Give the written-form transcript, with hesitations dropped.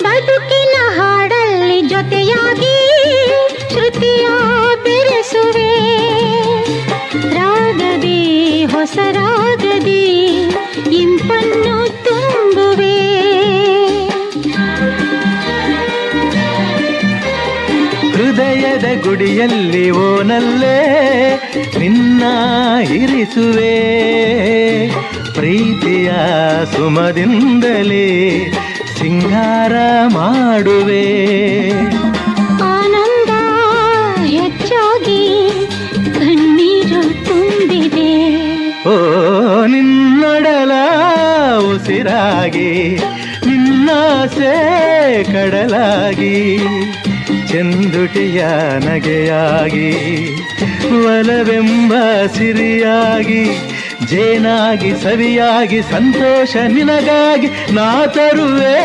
ಬದುಕಿನ ಹಾಡಲ್ಲಿ ಜೊತೆಯಾಗಿ ಶ್ರುತಿಯ ಬೆರೆಸುವೆ ರಾಗದಿ ಹೊಸ ರಾಗದಿ ಇಂಪನ್ನು ತುಂಬುವೆ ಹೃದಯದ ಗುಡಿಯಲ್ಲಿ ಓನಲ್ಲೇ ನಿನ್ನ ಇರಿಸುವೆ ಪ್ರೀತಿಯ ಸುಮದಿಂದಲೇ ಸಿಂಗಾರ ಮಾಡುವೆ ಆನಂದ ಹೆಚ್ಚಾಗಿ ಕಣ್ಣೀರು ತುಂಬಿದೆ ಓ ನಿನ್ನೊಡಲ ಉಸಿರಾಗಿ ನಿನ್ನಾಸೆ ಕಡಲಾಗಿ ಚೆಂದುಟಿಯ ನಗೆಯಾಗಿ ಒಲವೆಂಬ ಸಿರಿಯಾಗಿ ಜೇನಾಗಿ ಸವಿಯಾಗಿ ಸಂತೋಷ ನಿನಗಾಗಿ ನಾ ತರುವೆ